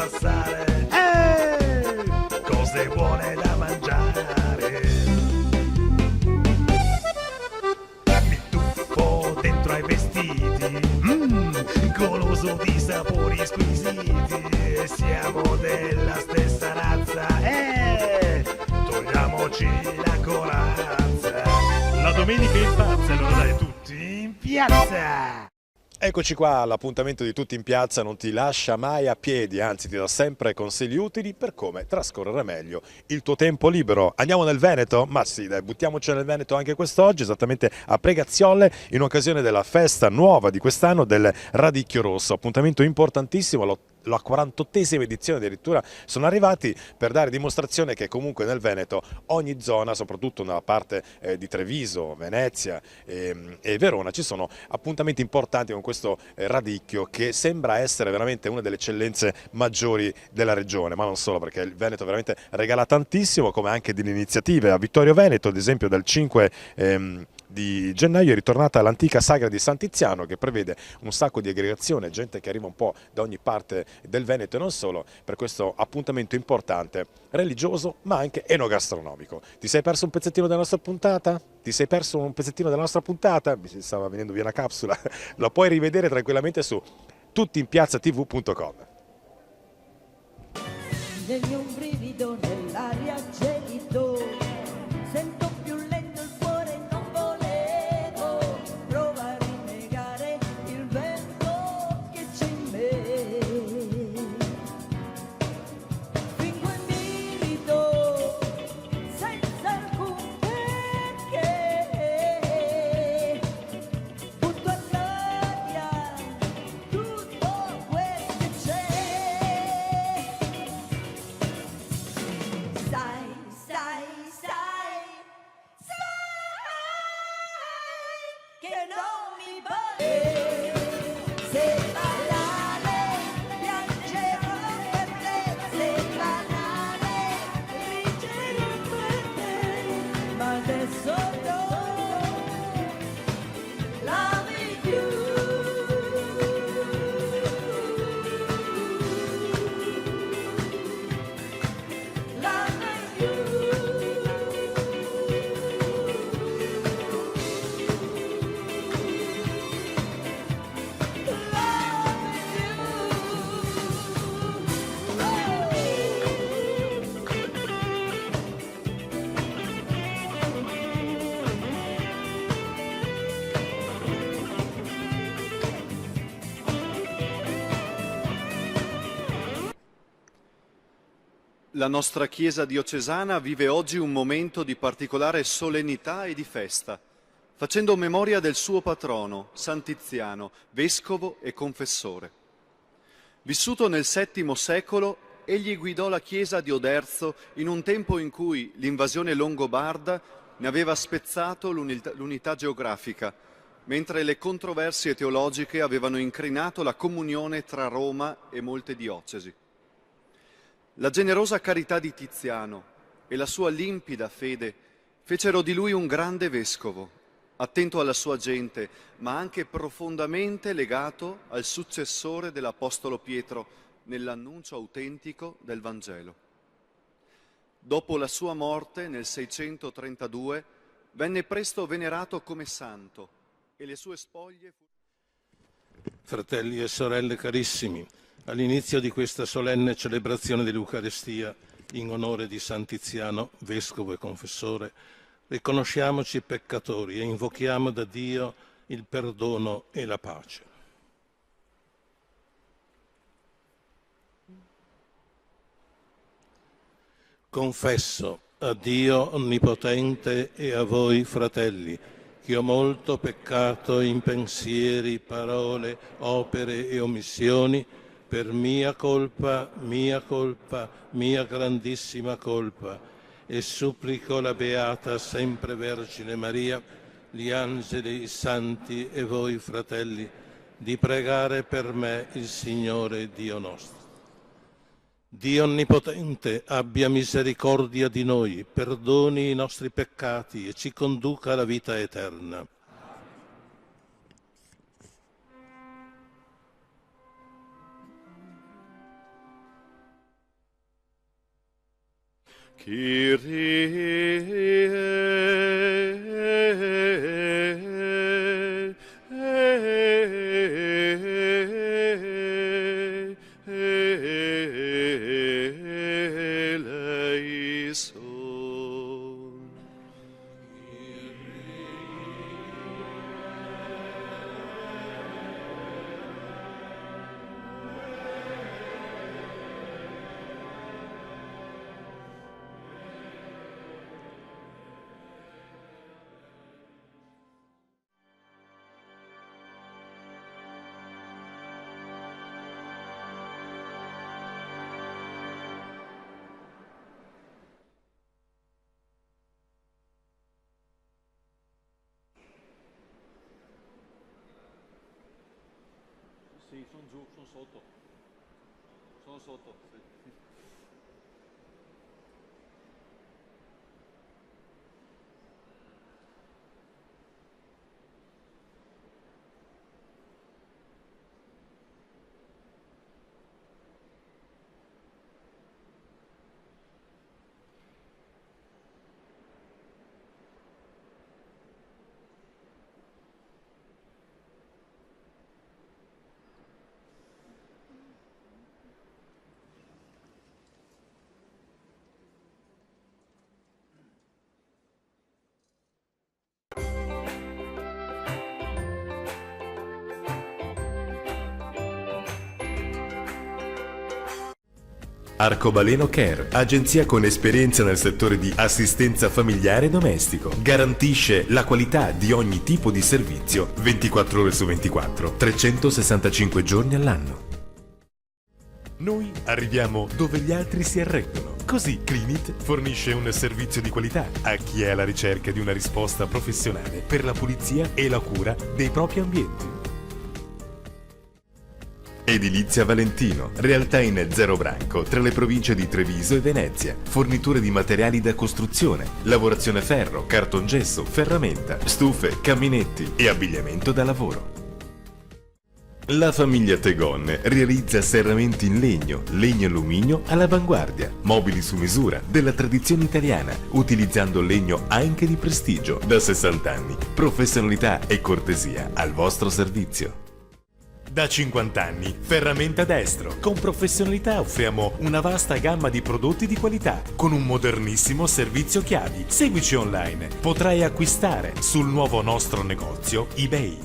passare, cose buone da mangiare. Mi tuffo dentro ai vestiti, goloso di sapori squisiti. Siamo della stessa razza, togliamoci la corazza. La domenica in pazza, allora dai tutti in piazza. Eccoci qua, l'appuntamento di Tutti in Piazza non ti lascia mai a piedi, anzi ti dà sempre consigli utili per come trascorrere meglio il tuo tempo libero. Andiamo nel Veneto? Ma sì, dai, buttiamoci nel Veneto anche quest'oggi, esattamente a Pregaziole, in occasione della festa nuova di quest'anno del Radicchio Rosso. Appuntamento importantissimo, la 48esima edizione addirittura sono arrivati, per dare dimostrazione che comunque nel Veneto ogni zona, soprattutto nella parte di Treviso, Venezia e Verona, ci sono appuntamenti importanti con questo radicchio che sembra essere veramente una delle eccellenze maggiori della regione, ma non solo, perché il Veneto veramente regala tantissimo, come anche delle iniziative. A Vittorio Veneto, ad esempio, dal 5 di gennaio è ritornata l'antica sagra di San Tiziano, che prevede un sacco di aggregazione, gente che arriva un po' da ogni parte del Veneto e non solo, per questo appuntamento importante, religioso ma anche enogastronomico. Ti sei perso un pezzettino della nostra puntata? Ti sei perso un pezzettino della nostra puntata? Mi stava venendo via una capsula, la puoi rivedere tranquillamente su tuttiinpiazzatv.com. Negli un brivido nell'aria gelido, sento più lento il cuore, non volevo provare a negare il vento che c'è in me. Fingo e milito senza alcun perché, butto all'aria tutto quel che c'è. Sai, sai, sai, sai che non mi vale. Se banale piangerò per te, se banale ringerò per te, ma adesso no, love you. La nostra Chiesa diocesana vive oggi un momento di particolare solennità e di festa, facendo memoria del suo patrono, San Tiziano, vescovo e confessore. Vissuto nel VII secolo, egli guidò la Chiesa di Oderzo in un tempo in cui l'invasione longobarda ne aveva spezzato l'unità geografica, mentre le controversie teologiche avevano incrinato la comunione tra Roma e molte diocesi. La generosa carità di Tiziano e la sua limpida fede fecero di lui un grande vescovo, attento alla sua gente, ma anche profondamente legato al successore dell'Apostolo Pietro nell'annuncio autentico del Vangelo. Dopo la sua morte, nel 632, venne presto venerato come santo e le sue spoglie furono... Fratelli e sorelle carissimi, all'inizio di questa solenne celebrazione dell'Eucarestia in onore di San Tiziano, vescovo e confessore, riconosciamoci peccatori e invochiamo da Dio il perdono e la pace. Confesso a Dio Onnipotente e a voi, fratelli, che ho molto peccato in pensieri, parole, opere e omissioni, per mia colpa, mia grandissima colpa, e supplico la Beata Sempre Vergine Maria, gli angeli, i santi e voi, fratelli, di pregare per me il Signore Dio nostro. Dio Onnipotente abbia misericordia di noi, perdoni i nostri peccati e ci conduca alla vita eterna. eleison. Sì, sono giù, sono sotto. Sono sotto, sì. Arcobaleno Care, agenzia con esperienza nel settore di assistenza familiare e domestico. Garantisce la qualità di ogni tipo di servizio 24 ore su 24, 365 giorni all'anno. Noi arriviamo dove gli altri si arrendono. Così Cleanit fornisce un servizio di qualità a chi è alla ricerca di una risposta professionale per la pulizia e la cura dei propri ambienti. Edilizia Valentino, realtà in zero branco tra le province di Treviso e Venezia, forniture di materiali da costruzione, lavorazione ferro, cartongesso, ferramenta, stufe, caminetti e abbigliamento da lavoro. La famiglia Tegon realizza serramenti in legno e alluminio all'avanguardia, mobili su misura della tradizione italiana, utilizzando legno anche di prestigio da 60 anni, professionalità e cortesia al vostro servizio. Da 50 anni, Ferramenta Destro. Con professionalità offriamo una vasta gamma di prodotti di qualità, con un modernissimo servizio chiavi. Seguici online. Potrai acquistare sul nuovo nostro negozio eBay.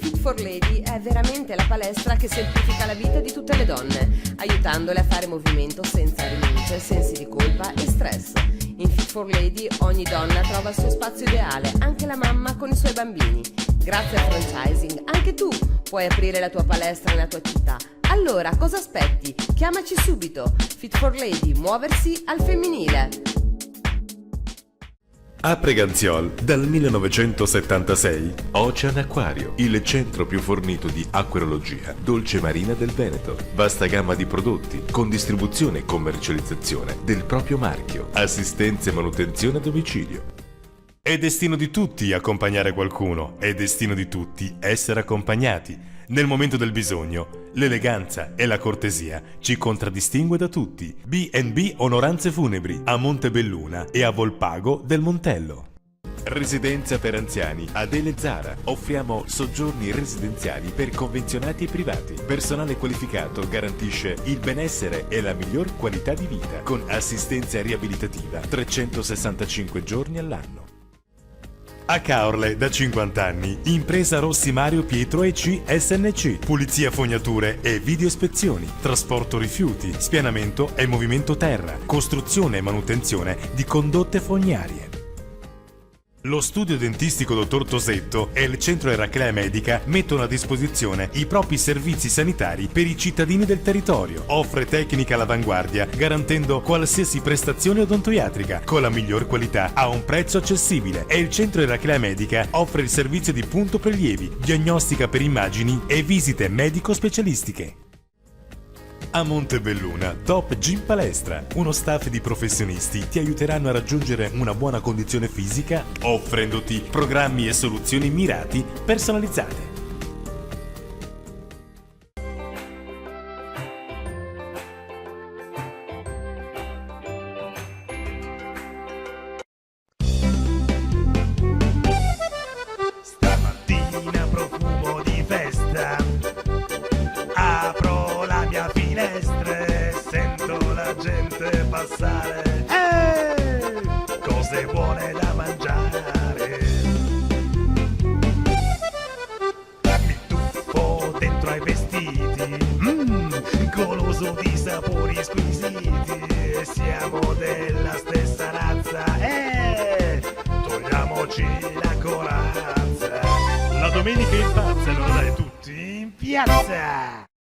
Fit for Lady è veramente la palestra che semplifica la vita di tutte le donne, aiutandole a fare movimento senza rinunce, sensi di colpa e stress. In Fit for Lady ogni donna trova il suo spazio ideale, anche la mamma con i suoi bambini. Grazie al franchising anche tu puoi aprire la tua palestra nella tua città. Allora cosa aspetti? Chiamaci subito. Fit for Lady, muoversi al femminile. A Preganziol, dal 1976, Ocean Acquario, il centro più fornito di acquariologia dolce marina del Veneto. Vasta gamma di prodotti, con distribuzione e commercializzazione del proprio marchio, assistenza e manutenzione a domicilio. È destino di tutti accompagnare qualcuno, è destino di tutti essere accompagnati. Nel momento del bisogno, l'eleganza e la cortesia ci contraddistingue da tutti. B&B Onoranze Funebri a Montebelluna e a Volpago del Montello. Residenza per anziani Adele Zara. Offriamo soggiorni residenziali per convenzionati e privati. Personale qualificato garantisce il benessere e la miglior qualità di vita con assistenza riabilitativa 365 giorni all'anno. A Caorle da 50 anni, impresa Rossi Mario Pietro EC SNC, pulizia fognature e video ispezioni, trasporto rifiuti, spianamento e movimento terra, costruzione e manutenzione di condotte fognarie. Lo studio dentistico Dottor Tosetto e il centro Eraclea Medica mettono a disposizione i propri servizi sanitari per i cittadini del territorio. Offre tecnica all'avanguardia, garantendo qualsiasi prestazione odontoiatrica con la miglior qualità a un prezzo accessibile. E il centro Eraclea Medica offre il servizio di punto prelievi, diagnostica per immagini e visite medico-specialistiche. A Montebelluna, Top Gym Palestra. Uno staff di professionisti ti aiuteranno a raggiungere una buona condizione fisica, offrendoti programmi e soluzioni mirati personalizzate. vedo la gente passare, cose buone da mangiare. Mi tuffo dentro ai vestiti, goloso di sapori squisiti. Siamo della stessa razza, togliamoci la corazza. La domenica in pazza, allora dai tutti in piazza.